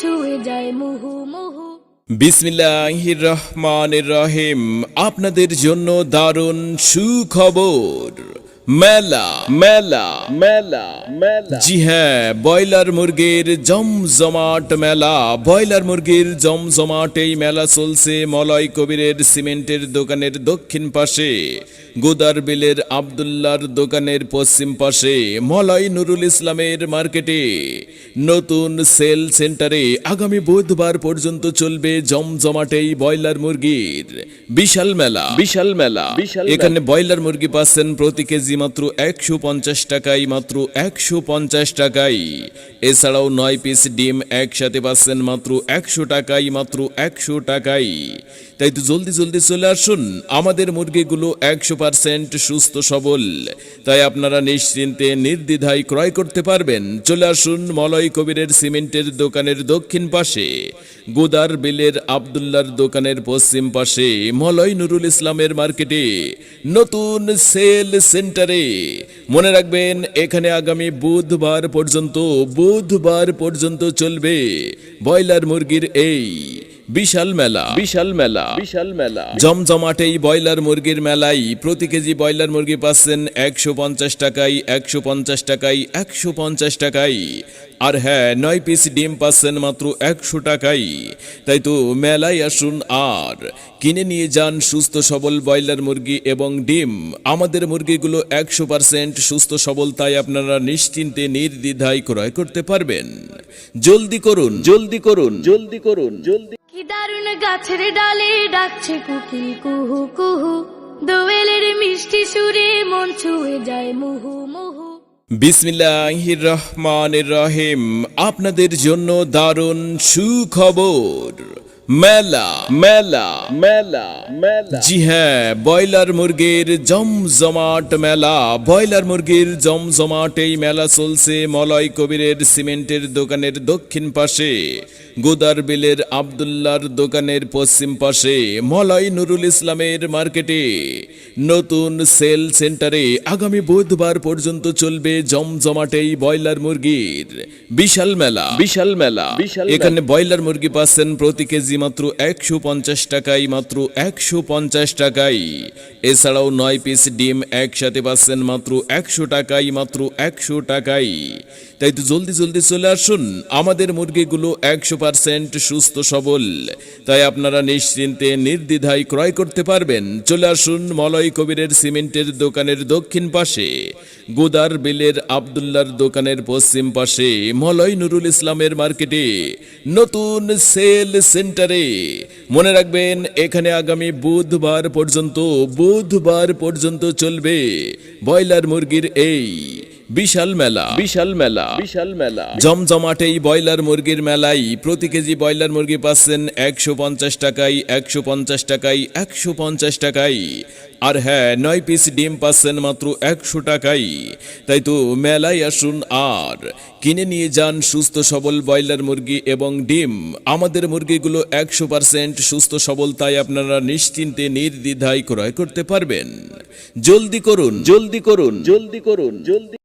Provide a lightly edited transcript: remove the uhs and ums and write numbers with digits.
ছুঁয়ে যায় মুহু মুহু। বিসমিল্লাহির রহমানির রহিম। আপনাদের জন্য দারুণ সুখবর। মেলা মেলা মেলা মেলা জি হ্যাঁ, ব্রয়লার মুরগির জমজমাট মেলা। ব্রয়লার মুরগির জমজমাট এই মেলা চলছে মলয় কবিরের সিমেন্টের দোকানের দক্ষিণ পাশে, গোদার বিলের আব্দুল্লাহর দোকানের পশ্চিম পাশে, মলয় নুরুল ইসলামের মার্কেটে, নতুন সেল সেন্টারে আগামী বুধবার পর্যন্ত চলবে জমজমাট এই ব্রয়লার মুরগির বিশাল মেলা। বিশাল মেলা এখানে ব্রয়লার মুরগি পাচ্ছেন প্রতি কেজি মাত্র 150 টাকায়, মাত্র 150 টাকায়। এছাড়াও 9 পিস ডিম একসাথে পাচ্ছেন মাত্র 100 টাকায়, মাত্র 100 টাকায়। তাই তো জলদি জলদি চলে আসুন, আমাদের মুরগিগুলো 100% সুস্থ সবল, তাই আপনারা নিশ্চিন্তে নির্দ্বিধায় ক্রয় করতে পারবেন। চলে আসুন মলয় কবিরের সিমেন্টের দোকানের দক্ষিণ পাশে, গোদার বিলের আব্দুল্লাহর দোকানের পশ্চিম পাশে, মলয় নুরুল ইসলামের মার্কেটে, নতুন সেল সেন্টারে। মনে রাখবেন, এখানে আগামী বুধবার পর্যন্ত চলবে ব্রয়লার মুরগির এই বিশাল মেলা। বিশাল মেলা বিশাল মেলা জমজমাট এই ব্রয়লার মুরগির মেলায় প্রতি কেজি ব্রয়লার মুরগি পাচ্ছেন 150 টাকায়, 150 টাকায়, 150 টাকায়। আর হ্যাঁ, 9 পিস ডিম পাচ্ছেন মাত্র 100 টাকায়। তাই তো মেলায় আসুন আর কিনে নিয়ে যান সুস্থ সবল ব্রয়লার মুরগি এবং ডিম। আমাদের মুরগিগুলো 100% সুস্থ সবল, তাই আপনারা নিশ্চিন্তে নির্দ্বিধায় ক্রয় করতে পারবেন। জলদি করুন, জলদি করুন, জলদি করুন, জলদি। কি দারুণ গাছের ডালে ডাকছে কুকিল কুহু কুহু, দোয়েলের মিষ্টি সুরে মন ছুঁয়ে যায় মুহু মুহু। বিসমিল্লাহির রহমানির রহিম। আপনাদের জন্য দারুণ সুখবর। মেলা মেলা মেলা মেলা জি হ্যাঁ, ব্রয়লার মুরগির জমজমাট মেলা। ব্রয়লার মুরগির জমজমাট এই মেলা চলছে মলয় কবিরের সিমেন্টের দোকানের দক্ষিণ পাশে, গোদার বিলের আব্দুল্লাহর দোকানের পশ্চিম পাশে, মলয় নুরুল ইসলামের মার্কেটে, নতুন সেল সেন্টারে আগামী বুধবার পর্যন্ত চলবে জমজমাট এই ব্রয়লার মুরগির বিশাল মেলা। বিশাল মেলা এখানে ব্রয়লার মুরগি পাচ্ছেন প্রতি কেজি মাত্র 150 টাকায়, মাত্র 150 টাকায়। এছাড়াও 9 পিস ডিম একসাথে পাচ্ছেন মাত্র 100 টাকায়, মাত্র 100 টাকায়। তাই তো জলদি জলদি চলে আসুন, আমাদের মুরগিগুলো 100% সুস্থ সবল, তাই আপনারা নিশ্চিন্তে নির্দ্বিধায় ক্রয় করতে পারবেন। চলে আসুন মলয় কবিরের সিমেন্টের দোকানের দক্ষিণ পাশে, গোদার বিলের আব্দুল্লাহর দোকানের পশ্চিম পাশে, মলয় নুরুল ইসলামের মার্কেটে, নতুন সেল সেন্টারে। মনে রাখবেন, এখানে আগামী বুধবার পর্যন্ত চলবে ব্রয়লার মুরগির এই বিশাল মেলা। বিশাল মেলা বিশাল মেলা জমজমাট এই ব্রয়লার মুরগির মেলায় প্রতি কেজি ব্রয়লার মুরগি পাচ্ছেন 150 টাকায়, 150 টাকায়, 150 টাকায়। আর হ্যাঁ, 9 পিস ডিম পাচ্ছেন মাত্র 100 টাকায়। তাই তো মেলায় আসুন আর কিনে নিয়ে যান সুস্থ সবল ব্রয়লার মুরগি এবং ডিম। আমাদের মুরগিগুলো 100% সুস্থ সবল, তাই আপনারা নিশ্চিন্তে নির্দ্বিধায় ক্রয় করতে পারবেন। জলদি করুন, জলদি করুন, জলদি করুন, জলদি।